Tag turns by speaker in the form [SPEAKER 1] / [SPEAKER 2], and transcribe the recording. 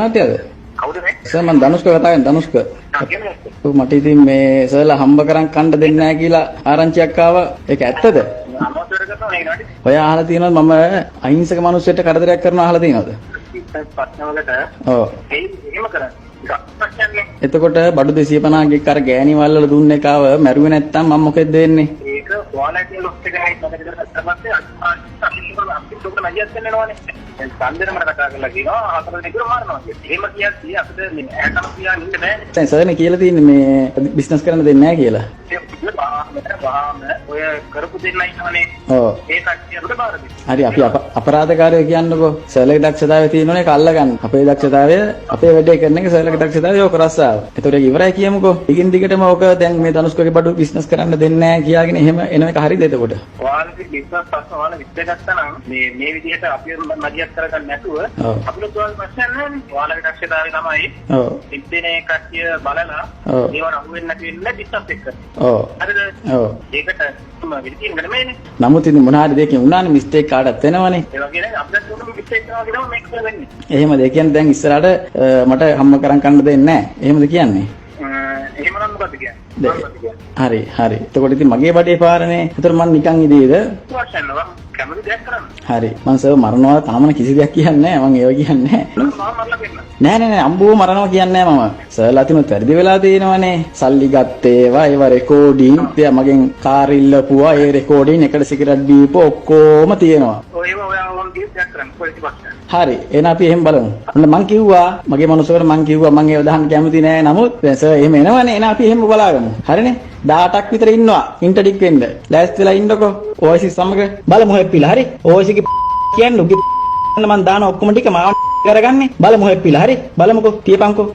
[SPEAKER 1] නාට්‍යද?
[SPEAKER 2] කවුද මේ?
[SPEAKER 1] සර් මම ධනුෂ්ක කතා කරන්නේ ධනුෂ්ක. මට ඉතින් මේ සර්ලා හම්බ කරන් කන්න දෙන්නේ නැහැ කියලා ආරංචියක් ආවා. ඒක ඇත්තද?
[SPEAKER 2] අමතර කරනවා නේ නාටි.
[SPEAKER 1] ඔය අහලා තියෙනවද මම අහිංසක මිනිස්සුන්ට කරදරයක් කරනවා අහලා තියෙනවද?
[SPEAKER 2] ප්‍රශ්නවලට
[SPEAKER 1] ඔව්.
[SPEAKER 2] එහෙම කරන්නේ.
[SPEAKER 1] එතකොට බඩු 250 ක් අර ගෑණි වල්වල දුන්න එකව මැරුවේ නැත්තම් මම මොකෙද දෙන්නේ?
[SPEAKER 2] ඒක ක්වාලිටි ලොස් එක හයි මතක කරගත්තාම අපිට උඩ මැදිහත් වෙන්නවනේ. දැන් සම්දෙන මට කතා කරලා කියනවා හතර දෙනෙක් මාරනවා කියලා. එහෙම කියද්දී අපිට මේ ඇටම තියාගෙන ඉන්න බෑනේ.
[SPEAKER 1] දැන් සර්නේ කියලා තියෙන්නේ මේ බිස්නස් කරන්න දෙන්නේ නැහැ කියලා.
[SPEAKER 2] ඔය කරපු දෙන්න ඉන්නවනේ.
[SPEAKER 1] ඔව්.
[SPEAKER 2] ඒ කට්ටියට බාර දෙන්න.
[SPEAKER 1] හරි අපි අපරාධකාරයෝ කියන්නකෝ. සර්ලගේ දක්ෂතාවය තියෙනවනේ ඒක අල්ලගන්න. අපේ දක්ෂතාවය අපේ වැඩේ කරන එක සර්ලගේ දක්ෂතාවය ඕක රස්සාව. ඒතකොට ඒක ඉවරයි කියමුකෝ. ඊගින් දිගටම ඕක දැන් මේ ධනුෂ්කගේ බඩු බිස්නස් කරන්න දෙන්නේ නැහැ කියාගෙන එහෙම එන එක හරියද එතකොට?
[SPEAKER 2] ඔයාලගේ බිස්නස් ප්‍රශ්න ඔයාලා විශ්ලේෂ ගත්තා නම් මේ විදිහට අපි මැදිහත් කරගන්න නැතුව අපිට ඔයාලගේ ප්‍රශ්න නැහැ. ඔයාලගේ දක්ෂතාවය තමයි
[SPEAKER 1] ඔව්.
[SPEAKER 2] ඉතිනේ කට්ටිය බලලා ඒවට අහු වෙන්නේ නැති වෙන්න බිස්නස් එක කරනවා.
[SPEAKER 1] ඔව්.
[SPEAKER 2] හරිද?
[SPEAKER 1] ඔව්.
[SPEAKER 2] ඒකට විදිහින් ගන්නමනේ.
[SPEAKER 1] නමුත් ඉතින් මොන හරි දෙයකින් උනානේ මිස්ටේක් කාටවත් වෙනවනේ.
[SPEAKER 2] ඒ වගේ නේද අපිට උණු මිස්ටේක් කරනවා කියනවා මේක වෙන්නේ.
[SPEAKER 1] එහෙමද? ඒ කියන්නේ දැන් ඉස්සරහට මට හම්බ කරන් කන්න දෙන්නේ නැහැ. එහෙමද කියන්නේ?
[SPEAKER 2] එහෙම නම් මොකද කියන්නේ?
[SPEAKER 1] හරි හරි. එතකොට ඉතින් මගේ බඩේ පාරනේ. එතකොට මම නිකන් ඉදීද?
[SPEAKER 2] වශයෙන්ම කැමති දෙයක් කරන්න.
[SPEAKER 1] හරි. මං සර් මරනවා තාමන කිසි දෙයක් කියන්නේ නැහැ. මං ඒව කියන්නේ නැහැ.
[SPEAKER 2] මම මරලා දෙන්න.
[SPEAKER 1] නෑ අම්බෝ මරනවා කියන්නේ නැහැ මම. සර්ලා තිනුත් වැඩි වෙලා තියෙනවනේ. සල්ලි ගත්තේවා ඒව රෙකෝඩින්. තියා මගෙන් කාර් ඉල්ලපුවා ඒ රෙකෝඩින් එකට සිගරට් බීපුවා ඔක්කොම තියෙනවා.
[SPEAKER 2] ඔය ඔයා වොන් දෙයක් කරන්න කොයිද පස්සේ.
[SPEAKER 1] හරි. එහෙනම් අපි එහෙම බලමු. ඔන්න මං කිව්වා මගේ මනුස්සවර මං කිව්වා මං ඒව දාන්න කැමති නෑ. නමුත් දැන් සර් එහෙම එනවනේ. එහෙනම් අපි එහෙම බලාගමු. හරිනේ? 18ක් විතර ඉන්නවා ඉන්ටර්ඩික් වෙන්න. ලෑස්ති වෙලා ඉන්නකෝ. ඕයිසි සමග බලමු හැප්පිලා. හරි? ඕයිසි කියන්නේ උගේ මන් දාන ඔක්කොම ටික මාව කරගන්නේ. බලමු හැප්පිලා. හරි? බලමුකෝ. තියපන්කෝ.